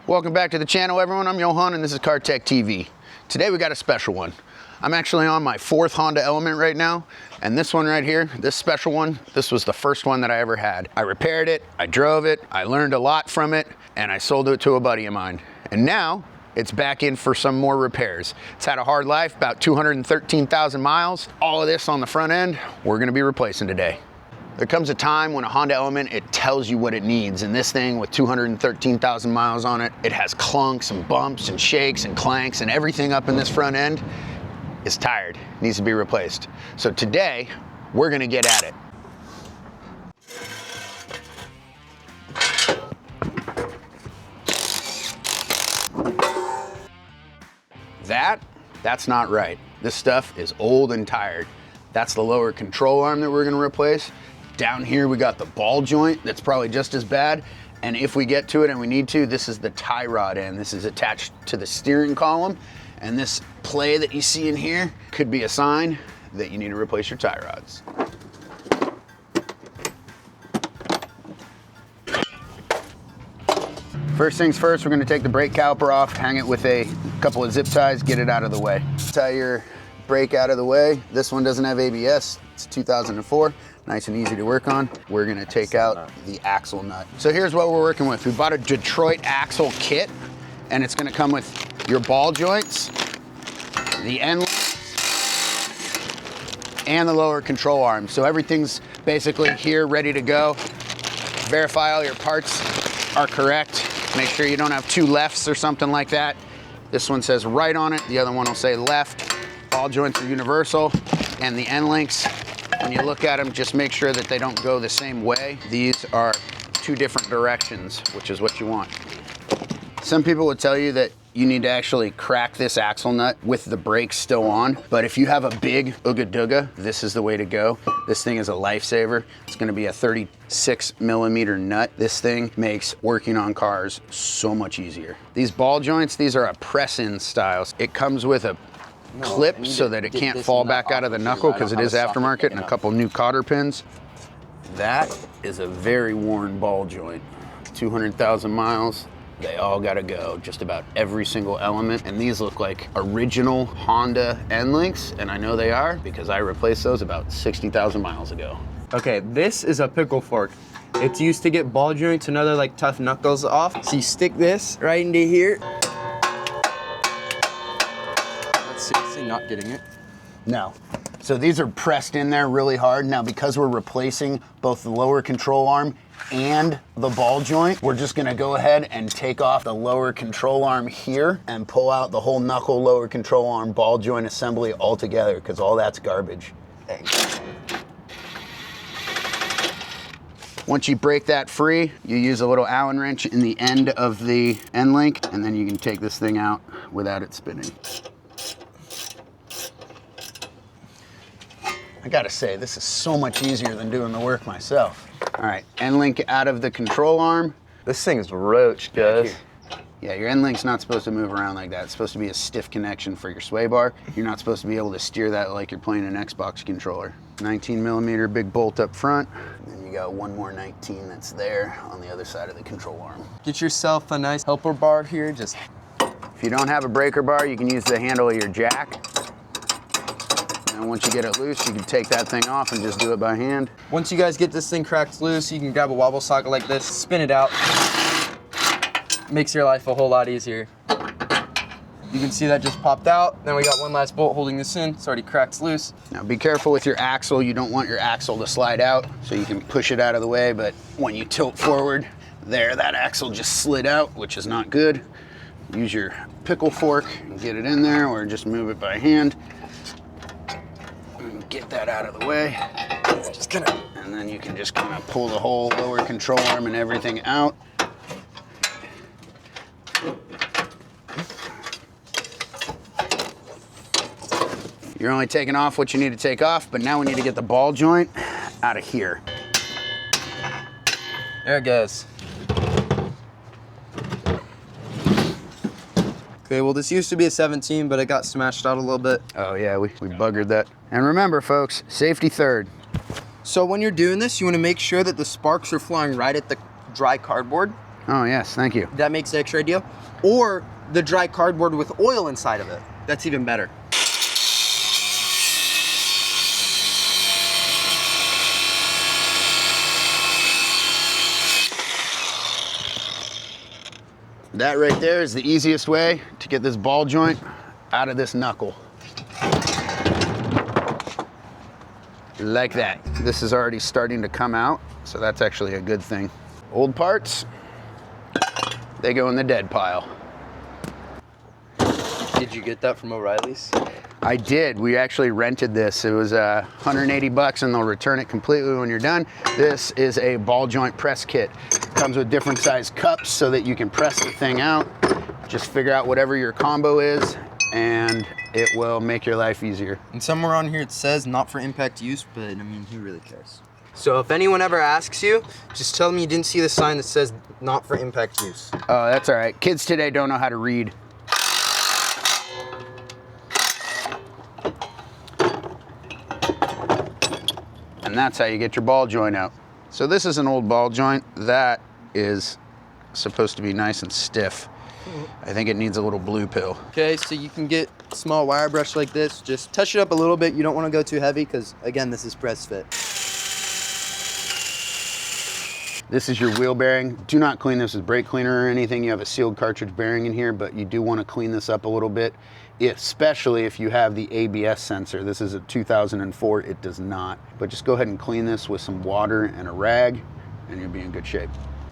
Welcome back to the channel, everyone. I'm Johan and this is Car Tech TV. Today we got a special one. I'm actually on my 4th Honda Element right now, and this one right here, this special one, this was the first one that I ever had. I repaired it, I drove it, I learned a lot from it, and I sold it to a buddy of mine. And now it's back in for some more repairs. It's had a hard life, about 213,000 miles. All of this on the front end, we're gonna be replacing today. There comes a time when a Honda Element, it tells you what it needs. And this thing with 213,000 miles on it, it has clunks and bumps and shakes and clanks, and everything up in this front end is tired, needs to be replaced. So today, we're gonna get at it. That's not right. This stuff is old and tired. That's the lower control arm that we're gonna replace. Down here, we got the ball joint that's probably just as bad. And if we get to it and we need to, this is the tie rod end. This is attached to the steering column. And this play that you see in here could be a sign that you need to replace your tie rods. First things first, we're gonna take the brake caliper off, hang it with a couple of zip ties, get it out of the way. Tie your brake out of the way. This one doesn't have ABS, it's 2004. Nice and easy to work on. We're gonna take out the axle nut. So here's what we're working with. We bought a Detroit axle kit, and it's gonna come with your ball joints, the end and the lower control arm. So everything's basically here, ready to go. Verify all your parts are correct. Make sure you don't have two lefts or something like that. This one says right on it, the other one will say left. Ball joints are universal, and the end links, when you look at them, just make sure that they don't go the same way. These are two different directions, which is what you want. Some people would tell you that you need to actually crack this axle nut with the brakes still on, but if you have a big Ooga Dooga, this is the way to go. This thing is a lifesaver. It's gonna be a 36mm nut. This thing makes working on cars so much easier. These ball joints, these are a press-in style. It comes with a clip so that it can't fall back out of the knuckle because it is aftermarket, and a couple new cotter pins. That is a very worn ball joint. 200,000 miles. They all gotta go, just about every single element. And these look like original Honda end links, and I know they are because I replaced those about 60,000 miles ago. Okay, this is a pickle fork. It's used to get ball joints and other like tough knuckles off. So you stick this right into here. That's seriously not getting it. No. So these are pressed in there really hard. Now, because we're replacing both the lower control arm and the ball joint, we're just gonna go ahead and take off the lower control arm here and pull out the whole knuckle, lower control arm, ball joint assembly all together, because all that's garbage. Thanks. Once you break that free, you use a little Allen wrench in the end of the end link, and then you can take this thing out without it spinning. I gotta say, this is so much easier than doing the work myself. All right, end link out of the control arm. This thing's roached, guys. Yeah, your end link's not supposed to move around like that. It's supposed to be a stiff connection for your sway bar. You're not supposed to be able to steer that like you're playing an Xbox controller. 19mm big bolt up front. And then you got one more 19 that's there on the other side of the control arm. Get yourself a nice helper bar here. Just if you don't have a breaker bar, you can use the handle of your jack. And once you get it loose, you can take that thing off and just do it by hand. Once you guys get this thing cracked loose, you can grab a wobble socket like this, spin it out. Makes your life a whole lot easier. You can see that just popped out. Then we got one last bolt holding this in. It's already cracked loose. Now be careful with your axle. You don't want your axle to slide out, so you can push it out of the way, but when you tilt forward, there, that axle just slid out, which is not good. Use your pickle fork and get it in there, or just move it by hand. Get that out of the way. And then you can just kind of pull the whole lower control arm and everything out. You're only taking off what you need to take off, but now we need to get the ball joint out of here. There it goes. Okay, well this used to be a 17, but it got smashed out a little bit. Oh yeah, we buggered that. And remember folks, safety third. So when you're doing this, you want to make sure that the sparks are flying right at the dry cardboard. Oh yes, thank you. That makes it extra ideal. Or the dry cardboard with oil inside of it. That's even better. That right there is the easiest way to get this ball joint out of this knuckle. Like that. This is already starting to come out, so that's actually a good thing. Old parts, they go in the dead pile. Did you get that from O'Reilly's? I did. We actually rented this. It was 180 bucks and they'll return it completely when you're done. This is a ball joint press kit. Comes with different size cups so that you can press the thing out. Just figure out whatever your combo is and it will make your life easier. And somewhere on here it says not for impact use, but I mean, who really cares? So if anyone ever asks you, just tell them you didn't see the sign that says not for impact use. Oh, that's all right. Kids today don't know how to read. And that's how you get your ball joint out. So this is an old ball joint. That is supposed to be nice and stiff. I think it needs a little blue pill. Okay, so you can get a small wire brush like this. Just touch it up a little bit. You don't want to go too heavy because, again, this is press fit. This is your wheel bearing. Do not clean this with brake cleaner or anything. You have a sealed cartridge bearing in here, but you do want to clean this up a little bit, especially if you have the ABS sensor. This is a 2004, it does not. But just go ahead and clean this with some water and a rag, and you'll be in good shape.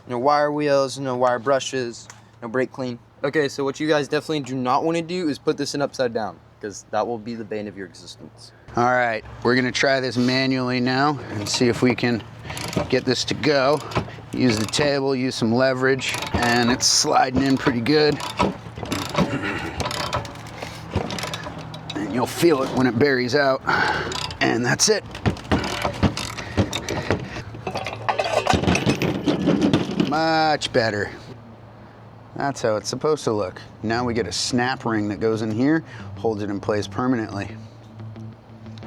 No wire wheels, no wire brushes, no brake clean. Okay, so what you guys definitely do not want to do is put this in upside down, because that will be the bane of your existence. All right, we're gonna try this manually now and see if we can get this to go. Use the table, use some leverage, and it's sliding in pretty good. And you'll feel it when it buries out. And that's it. Much better. That's how it's supposed to look. Now we get a snap ring that goes in here, holds it in place permanently.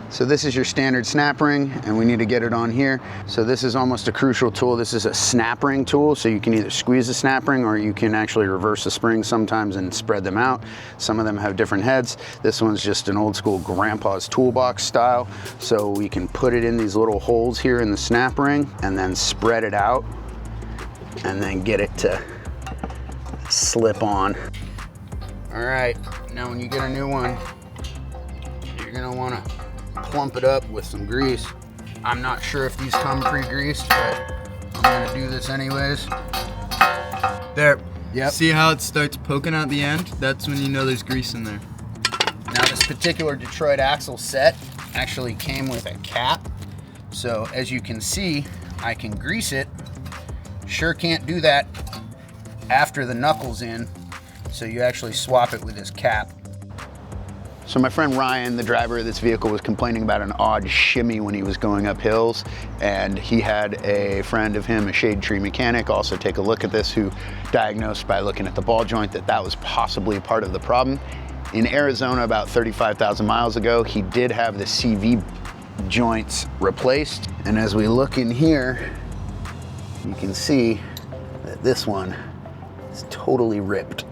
So this is your standard snap ring, and we need to get it on here. So this is almost a crucial tool. This is a snap ring tool, so you can either squeeze the snap ring or you can actually reverse the springs sometimes and spread them out. Some of them have different heads. This one's just an old school grandpa's toolbox style. So we can put it in these little holes here in the snap ring and then spread it out and then get it to slip on. All right, now when you get a new one, you're gonna wanna plump it up with some grease. I'm not sure if these come pre-greased, but I'm gonna do this anyways. There. Yep. See how it starts poking out the end? That's when you know there's grease in there. Now this particular Detroit axle set actually came with a cap. So as you can see, I can grease it. Sure can't do that after the knuckle's in. So you actually swap it with this cap. So my friend Ryan, the driver of this vehicle, was complaining about an odd shimmy when he was going up hills, and he had a friend of him, a shade tree mechanic, also take a look at this, who diagnosed by looking at the ball joint that that was possibly part of the problem. In Arizona, about 35,000 miles ago, he did have the CV joints replaced, and as we look in here, you can see that this one is totally ripped.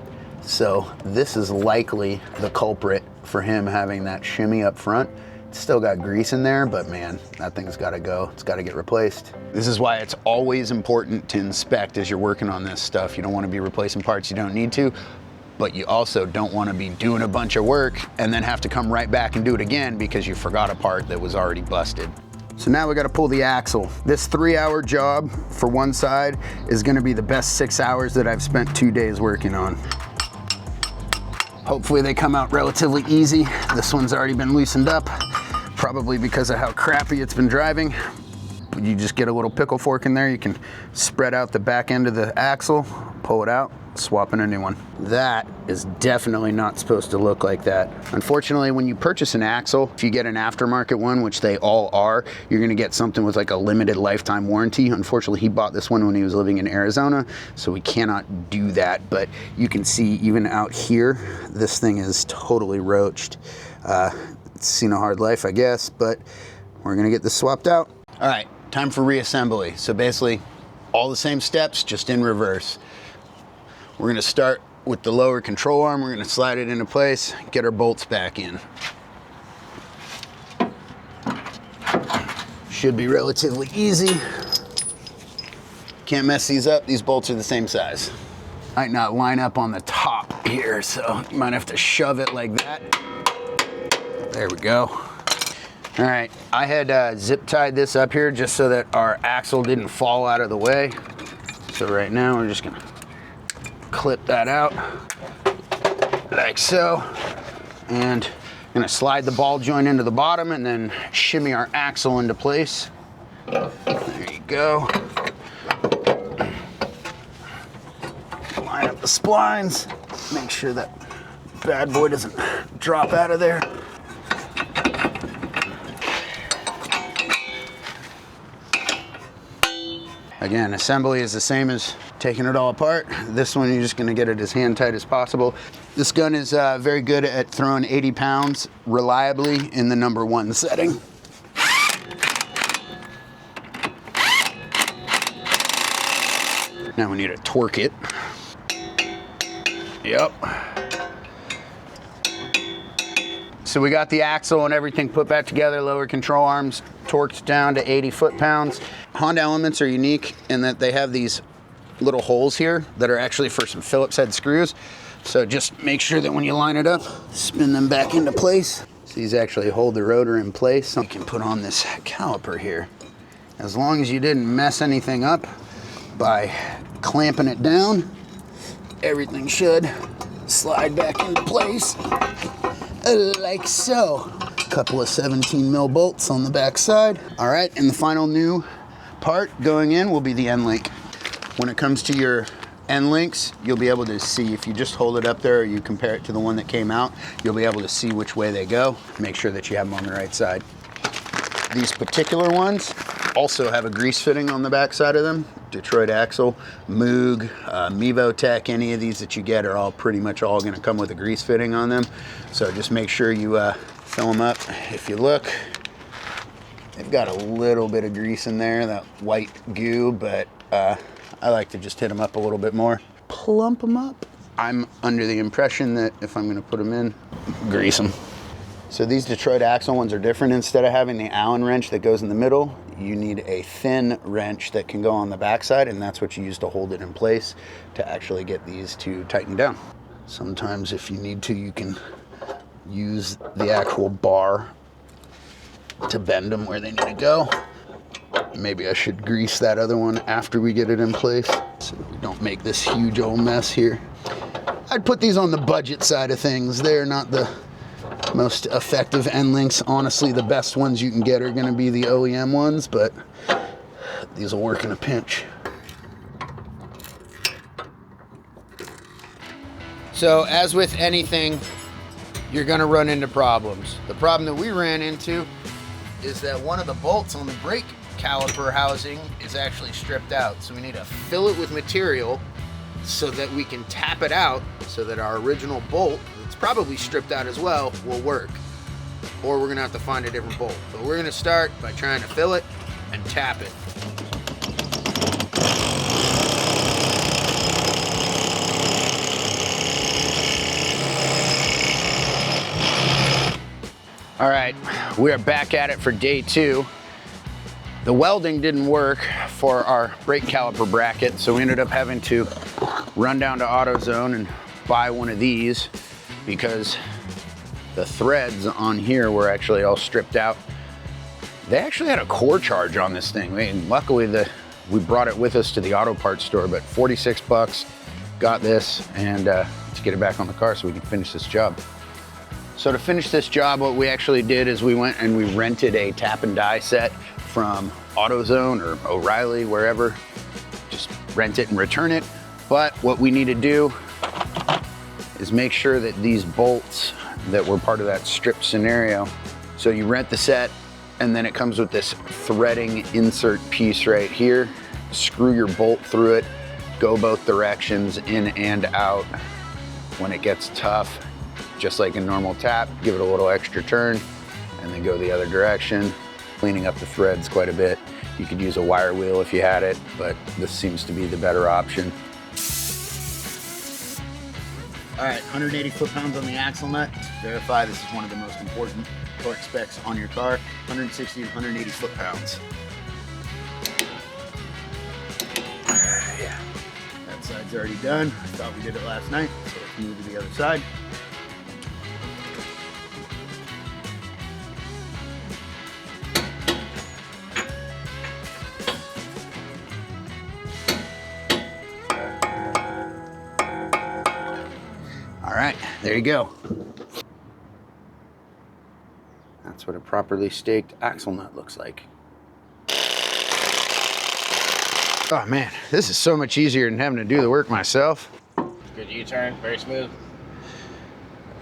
So this is likely the culprit for him having that shimmy up front. It's still got grease in there, but man, that thing's gotta go. It's gotta get replaced. This is why it's always important to inspect as you're working on this stuff. You don't wanna be replacing parts you don't need to, but you also don't wanna be doing a bunch of work and then have to come right back and do it again because you forgot a part that was already busted. So now we gotta pull the axle. This 3-hour job for one side is gonna be the best 6 hours that I've spent 2 days working on. Hopefully they come out relatively easy. This one's already been loosened up, probably because of how crappy it's been driving. You just get a little pickle fork in there. You can spread out the back end of the axle, pull it out, swap in a new one. That is definitely not supposed to look like that. Unfortunately, when you purchase an axle, if you get an aftermarket one, which they all are, you're gonna get something with like a limited lifetime warranty. Unfortunately, he bought this one when he was living in Arizona, so we cannot do that. But you can see even out here, this thing is totally roached. It's seen a hard life, I guess, but we're gonna get this swapped out. All right, time for reassembly. So basically, all the same steps, just in reverse. We're gonna start with the lower control arm. We're gonna slide it into place, get our bolts back in. Should be relatively easy. Can't mess these up. These bolts are the same size. Might not line up on the top here, so you might have to shove it like that. There we go. All right, I had zip tied this up here just so that our axle didn't fall out of the way. So right now we're just gonna clip that out like so. And I'm gonna slide the ball joint into the bottom and then shimmy our axle into place. There you go. Line up the splines. Make sure that bad boy doesn't drop out of there. Again, assembly is the same as taking it all apart. This one, you're just gonna get it as hand tight as possible. This gun is very good at throwing 80 pounds reliably in the number 1 setting. Now we need to torque it. Yep. So we got the axle and everything put back together, lower control arms torqued down to 80 foot-pounds. Honda Elements are unique in that they have these little holes here that are actually for some Phillips head screws. So just make sure that when you line it up, spin them back into place. So these actually hold the rotor in place. So you can put on this caliper here. As long as you didn't mess anything up by clamping it down, everything should slide back into place like so. Couple of 17 mil bolts on the back side. All right, and the final new part going in will be the end link. When it comes to your end links, you'll be able to see, if you just hold it up there or you compare it to the one that came out, you'll be able to see which way they go. Make sure that you have them on the right side. These particular ones also have a grease fitting on the back side of them. Detroit Axle, Moog, Mevo Tech, any of these that you get are all pretty much all gonna come with a grease fitting on them. So just make sure you fill them up. If you look, they've got a little bit of grease in there, that white goo, but I like to just hit them up a little bit more. Plump them up. I'm under the impression that if I'm gonna put them in, grease them. So these Detroit Axle ones are different. Instead of having the Allen wrench that goes in the middle, you need a thin wrench that can go on the backside, and that's what you use to hold it in place to actually get these to tighten down. Sometimes if you need to, you can use the actual bar to bend them where they need to go. Maybe I should grease that other one after we get it in place so that we don't make this huge old mess here. I'd put these on the budget side of things. They're not the most effective end links. Honestly, the best ones you can get are going to be the OEM ones, but these will work in a pinch. So as with anything, you're going to run into problems. The problem that we ran into is that one of the bolts on the brake caliper housing is actually stripped out. So we need to fill it with material so that we can tap it out so that our original bolt, it's probably stripped out as well, will work. Or we're gonna have to find a different bolt. But we're gonna start by trying to fill it and tap it. All right, we are back at it for day 2. The welding didn't work for our brake caliper bracket, so we ended up having to run down to AutoZone and buy one of these because the threads on here were actually all stripped out. They actually had a core charge on this thing. And luckily we brought it with us to the auto parts store, but 46 bucks, got this, and let's get it back on the car so we can finish this job. So to finish this job, what we actually did is we went and we rented a tap and die set from AutoZone or O'Reilly, wherever. Just rent it and return it. But what we need to do is make sure that these bolts that were part of that stripped scenario, so you rent the set and then it comes with this threading insert piece right here. Screw your bolt through it, go both directions, in and out. When it gets tough, just like a normal tap, give it a little extra turn and then go the other direction, cleaning up the threads quite a bit. You could use a wire wheel if you had it, but this seems to be the better option. All right, 180 foot-pounds on the axle nut. Verify this is one of the most important torque specs on your car. 160 and 180 foot-pounds. Yeah, that side's already done. I thought we did it last night, so let's move to the other side. All right, there you go. That's what a properly staked axle nut looks like. Oh man, this is so much easier than having to do the work myself. Good U-turn, very smooth.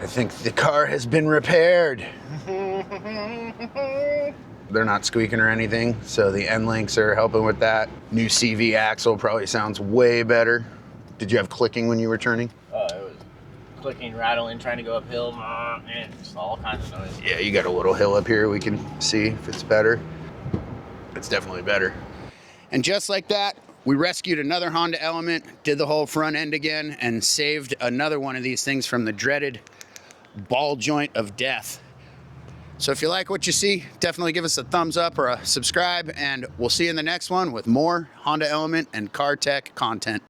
I think the car has been repaired. They're not squeaking or anything, so the end links are helping with that. New CV axle probably sounds way better. Did you have clicking when you were turning? Oh, it was clicking, rattling, trying to go uphill, and just all kinds of noise. Yeah, you got a little hill up here. We can see if it's better. It's definitely better. And just like that, we rescued another Honda Element, did the whole front end again, and saved another one of these things from the dreaded ball joint of death. So if you like what you see, definitely give us a thumbs up or a subscribe, and we'll see you in the next one with more Honda Element and car tech content.